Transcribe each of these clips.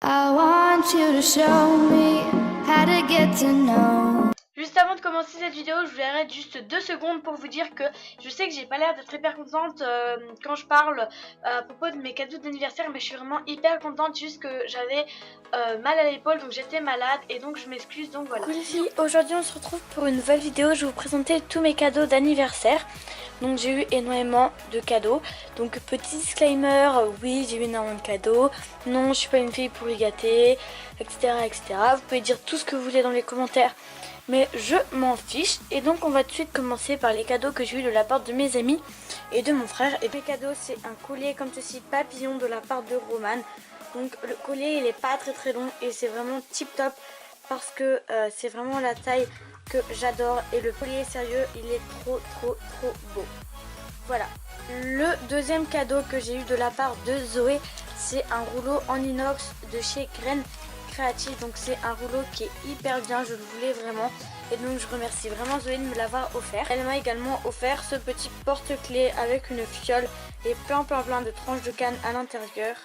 I want you to show me how to get to know. Juste avant de commencer cette vidéo, je vous arrête juste 2 secondes pour vous dire que je sais que j'ai pas l'air d'être hyper contente quand je parle à propos de mes cadeaux d'anniversaire, mais je suis vraiment hyper contente, juste que j'avais mal à l'épaule, donc j'étais malade et donc je m'excuse, donc voilà. Coucou les filles, aujourd'hui on se retrouve pour une nouvelle vidéo. Je vais vous présenter tous mes cadeaux d'anniversaire. Donc j'ai eu énormément de cadeaux. Donc petit disclaimer, oui j'ai eu énormément de cadeaux. Non, je suis pas une fille pour y gâter, etc., etc. Vous pouvez dire tout ce que vous voulez dans les commentaires, mais je m'en fiche. Et donc on va tout de suite commencer par les cadeaux que j'ai eu de la part de mes amis et de mon frère. Et mes cadeaux, c'est un collier comme ceci, papillon, de la part de Roman. Donc le collier il est pas très long et c'est vraiment tip top parce que c'est vraiment la taille que j'adore, et le collier sérieux il est trop beau. Voilà. Le deuxième cadeau que j'ai eu de la part de Zoé, c'est un rouleau en inox de chez Graines Créatives. Donc c'est un rouleau qui est hyper bien, je le voulais vraiment, et donc je remercie vraiment Zoé de me l'avoir offert. Elle m'a également offert ce petit porte-clés avec une fiole et plein de tranches de canne à l'intérieur.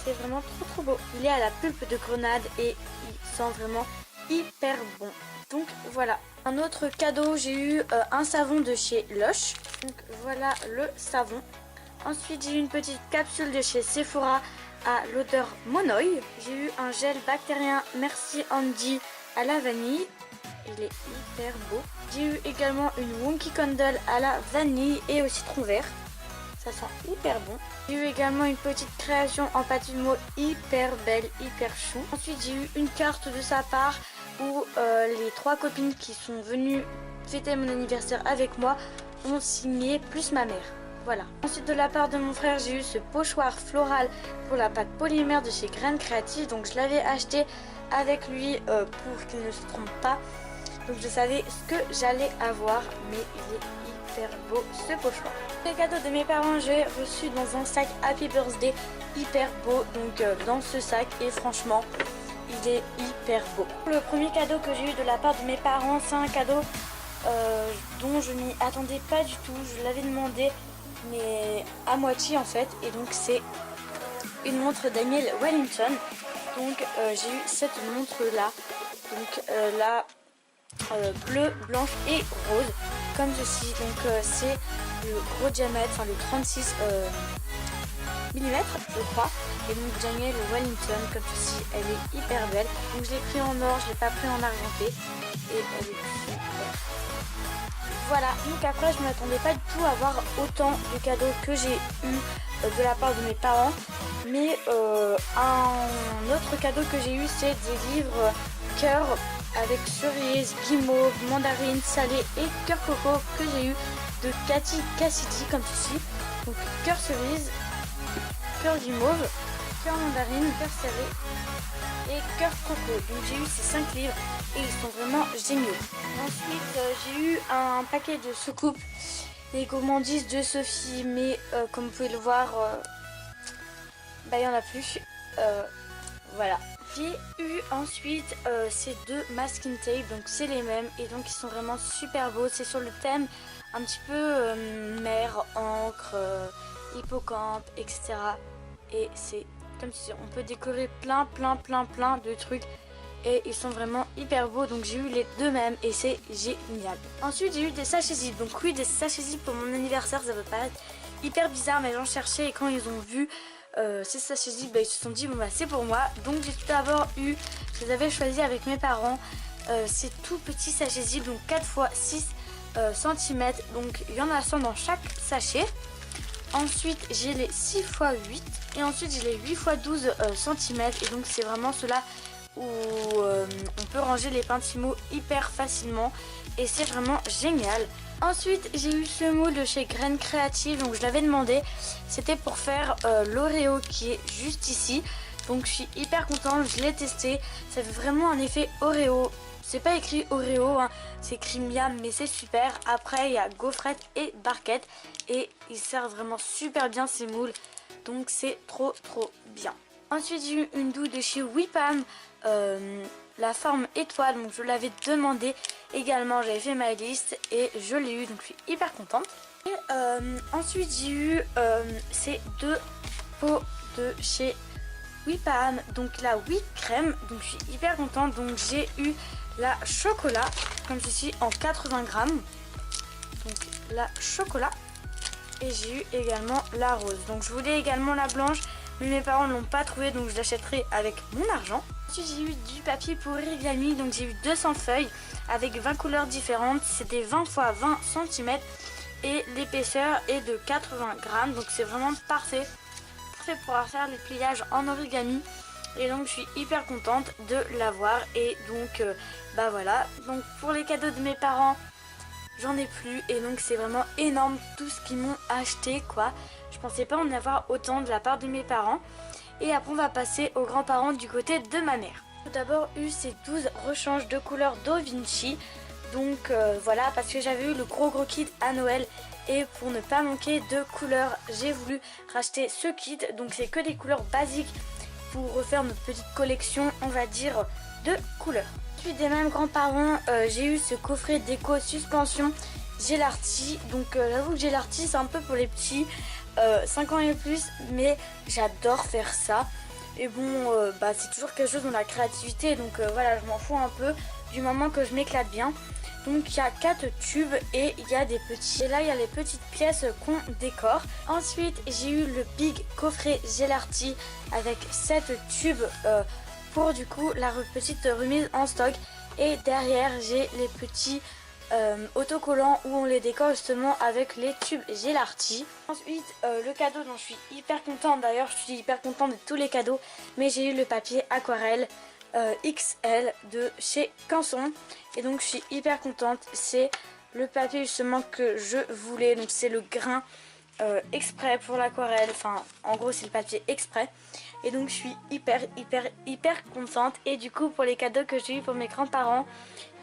C'est vraiment trop beau. Il est à la pulpe de grenade et il sent vraiment hyper bon. Donc voilà. Un autre cadeau, j'ai eu un savon de chez Lush. Donc voilà le savon. Ensuite j'ai eu une petite capsule de chez Sephora à l'odeur Monoï. J'ai eu un gel bactérien Merci Andy à la vanille. Il est hyper beau. J'ai eu également une Wonky Candle à la vanille et au citron vert. Ça sent hyper bon. J'ai eu également une petite création en papier-mâché hyper belle, hyper chou. Ensuite j'ai eu une carte de sa part où les 3 copines qui sont venues fêter mon anniversaire avec moi ont signé, plus ma mère. Voilà. Ensuite de la part de mon frère, j'ai eu ce pochoir floral pour la pâte polymère de chez Graines Créatives. Donc je l'avais acheté avec lui pour qu'il ne se trompe pas. Donc je savais ce que j'allais avoir, mais il est hyper beau ce pochoir. Les cadeaux de mes parents, j'ai reçu dans un sac Happy Birthday hyper beau, donc dans ce sac, et franchement il est hyper beau. Le premier cadeau que j'ai eu de la part de mes parents, c'est un cadeau dont je m'y attendais pas du tout. Je l'avais demandé mais à moitié en fait, et donc c'est une montre Daniel Wellington. Donc j'ai eu cette montre là, donc là bleu, blanche et rose comme ceci. Donc c'est le gros diamètre, enfin le 36 mm je crois, et donc Daniel Wellington comme ceci. Elle est hyper belle, donc je l'ai pris en or, je l'ai pas pris en argenté, et elle est super. Voilà, donc après je ne m'attendais pas du tout à avoir autant de cadeaux que j'ai eu de la part de mes parents, mais un autre cadeau que j'ai eu, c'est des livres cœur avec cerise, guimauve, mandarine, salée et cœur coco que j'ai eu de Cathy Cassidy comme ceci. Donc cœur cerise, cœur guimauve, cœur mandarine, cœur salé et cœur coco. Donc j'ai eu ces 5 livres et ils sont vraiment géniaux. Ensuite j'ai eu un paquet de soucoupes, les gourmandises de Sophie, mais comme vous pouvez le voir, il n'y en a plus. Voilà. J'ai eu ensuite ces 2 masking tape, donc c'est les mêmes et donc ils sont vraiment super beaux. C'est sur le thème un petit peu mer, encre, hippocampe, etc. Et c'est comme si on peut décorer plein de trucs et ils sont vraiment hyper beaux. Donc j'ai eu les 2 mêmes et c'est génial. Ensuite j'ai eu des sachets zip. Donc oui, des sachets zip pour mon anniversaire, ça peut paraître hyper bizarre, mais j'en cherchais et quand ils ont vu ces sachets zip, ils se sont dit bon bah c'est pour moi. Donc j'ai tout d'abord eu, je les avais choisis avec mes parents, ces tout petits sachets zip, donc 4 x 6 cm, donc il y en a 100 dans chaque sachet. Ensuite j'ai les 6 x 8 et ensuite j'ai les 8 x 12 cm, et donc c'est vraiment cela où on peut ranger les pentimos hyper facilement et c'est vraiment génial. Ensuite j'ai eu ce moule de chez Graines Créatives, donc je l'avais demandé, c'était pour faire l'Oreo qui est juste ici. Donc je suis hyper contente, je l'ai testé, ça fait vraiment un effet Oreo. C'est pas écrit Oreo, hein, c'est écrit Miam, mais c'est super. Après il y a gaufrette et barquette et ils servent vraiment super bien ces moules, donc c'est trop bien. Ensuite j'ai eu une douille de chez Wipam, la forme étoile, donc je l'avais demandé également, j'avais fait ma liste et je l'ai eu, donc je suis hyper contente. Et ensuite j'ai eu ces 2 pots de chez Oui Pam, donc la Oui crème, donc je suis hyper contente. Donc j'ai eu la chocolat comme ceci en 80 grammes, donc la chocolat, et j'ai eu également la rose. Donc je voulais également la blanche, mais mes parents ne l'ont pas trouvée, donc je l'achèterai avec mon argent. Ensuite j'ai eu du papier pour origami, donc j'ai eu 200 feuilles avec 20 couleurs différentes. C'était 20 x 20 cm et l'épaisseur est de 80 grammes, donc c'est vraiment parfait pour pouvoir faire les pliages en origami. Et donc je suis hyper contente de l'avoir. Et donc bah voilà, donc pour les cadeaux de mes parents j'en ai plus, et donc c'est vraiment énorme tout ce qu'ils m'ont acheté quoi. Je pensais pas en avoir autant de la part de mes parents. Et après on va passer aux grands-parents du côté de ma mère. Tout d'abord eu ces 12 rechanges de couleurs Da Vinci. Donc voilà, parce que j'avais eu le gros kit à Noël, et pour ne pas manquer de couleurs j'ai voulu racheter ce kit. Donc c'est que des couleurs basiques pour refaire notre petite collection, on va dire, de couleurs. Ensuite des mêmes grands-parents, j'ai eu ce coffret déco suspension Gelarti. Donc j'avoue que Gelarti c'est un peu pour les petits 5 ans et plus, mais j'adore faire ça. Et bon bah c'est toujours quelque chose dans la créativité, donc voilà, je m'en fous un peu du moment que je m'éclate bien. Donc il y a 4 tubes et il y a des petits, et là il y a les petites pièces qu'on décore. Ensuite j'ai eu le big coffret Gelarti avec 7 tubes pour du coup la petite remise en stock. Et derrière j'ai les petits autocollants où on les décore justement avec les tubes Gelarti. Ensuite le cadeau dont je suis hyper contente, d'ailleurs je suis hyper contente de tous les cadeaux, mais j'ai eu le papier aquarelle XL de chez Canson, et donc je suis hyper contente. C'est le papier justement que je voulais, donc c'est le grain exprès pour l'aquarelle, enfin en gros c'est le papier exprès, et donc je suis hyper contente. Et du coup pour les cadeaux que j'ai eu pour mes grands-parents,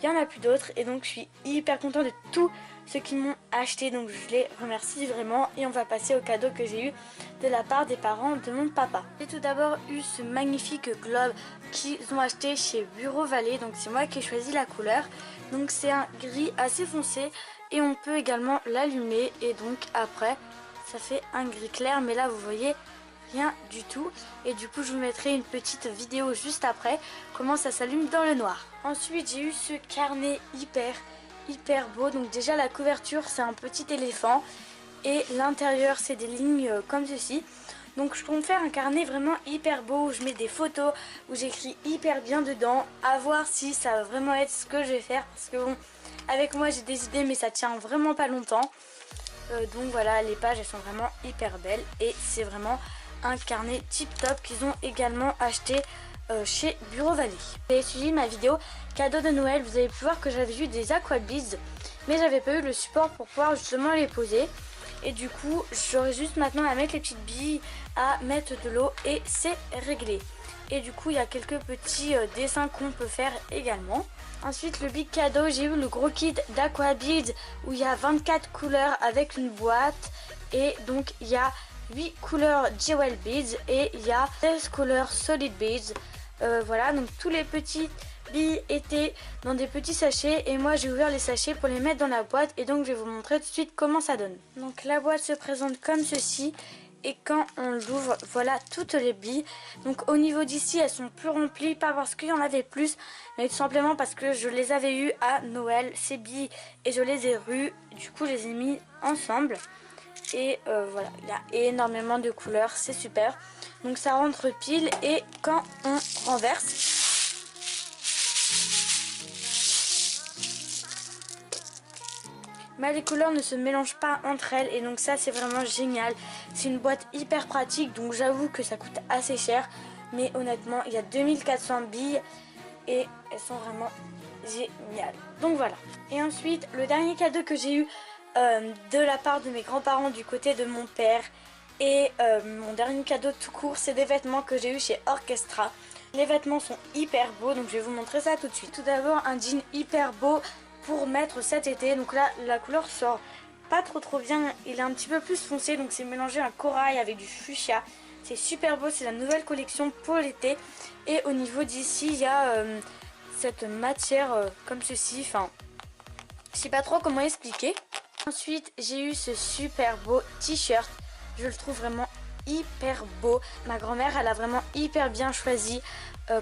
il n'y en a plus d'autres, et donc je suis hyper contente de tout ce qu'ils m'ont acheté, donc je les remercie vraiment. Et on va passer aux cadeaux que j'ai eu de la part des parents de mon papa. J'ai tout d'abord eu ce magnifique globe qu'ils ont acheté chez Bureau Vallée, donc c'est moi qui ai choisi la couleur. Donc c'est un gris assez foncé et on peut également l'allumer, et donc après ça fait un gris clair, mais là vous voyez rien du tout. Et du coup je vous mettrai une petite vidéo juste après comment ça s'allume dans le noir. Ensuite j'ai eu ce carnet hyper beau. Donc déjà la couverture c'est un petit éléphant, et l'intérieur c'est des lignes comme ceci. Donc je compte faire un carnet vraiment hyper beau où je mets des photos, où j'écris hyper bien dedans. À voir si ça va vraiment être ce que je vais faire, parce que bon, avec moi j'ai des idées mais ça tient vraiment pas longtemps. Donc voilà, les pages elles sont vraiment hyper belles, et c'est vraiment un carnet tip top qu'ils ont également acheté chez Bureau Vallée. Vous avez suivi ma vidéo cadeau de Noël, vous avez pu voir que j'avais eu des aqua beads, mais j'avais pas eu le support pour pouvoir justement les poser. Et du coup j'aurais juste maintenant à mettre les petites billes, à mettre de l'eau, et c'est réglé. Et du coup il y a quelques petits dessins qu'on peut faire également. Ensuite le big cadeau, j'ai eu le gros kit d'Aqua Beads où il y a 24 couleurs avec une boîte, et donc il y a 8 couleurs Jewel Beads et il y a 16 couleurs Solid Beads. Voilà, donc tous les petits billes étaient dans des petits sachets, et moi j'ai ouvert les sachets pour les mettre dans la boîte, et donc je vais vous montrer tout de suite comment ça donne. Donc la boîte se présente comme ceci, et quand on l'ouvre, voilà toutes les billes. Donc au niveau d'ici elles sont plus remplies, pas parce qu'il y en avait plus, mais tout simplement parce que je les avais eues à Noël ces billes, et je les ai rues, du coup je les ai mis ensemble. Et voilà, il y a énormément de couleurs, c'est super. Donc ça rentre pile, et quand on renverse, mais les couleurs ne se mélangent pas entre elles, et donc ça c'est vraiment génial. C'est une boîte hyper pratique, donc j'avoue que ça coûte assez cher, mais honnêtement il y a 2400 billes et elles sont vraiment géniales. Donc voilà. Et ensuite le dernier cadeau que j'ai eu de la part de mes grands-parents du côté de mon père, et mon dernier cadeau tout court, c'est des vêtements que j'ai eu chez Orchestra. Les vêtements sont hyper beaux, donc je vais vous montrer ça tout de suite. Tout d'abord un jean hyper beau pour mettre cet été. Donc là la couleur sort pas trop bien, il est un petit peu plus foncé, donc c'est mélangé un corail avec du fuchsia. C'est super beau, c'est la nouvelle collection pour l'été. Et au niveau d'ici il y a cette matière comme ceci, enfin je sais pas trop comment expliquer. Ensuite j'ai eu ce super beau t-shirt, je le trouve vraiment hyper beau. Ma grand-mère, elle a vraiment hyper bien choisi.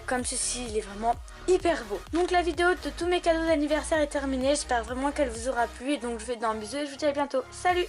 Comme ceci, il est vraiment hyper beau. Donc la vidéo de tous mes cadeaux d'anniversaire est terminée. J'espère vraiment qu'elle vous aura plu. Et donc je vous fais un bisou et je vous dis à bientôt. Salut!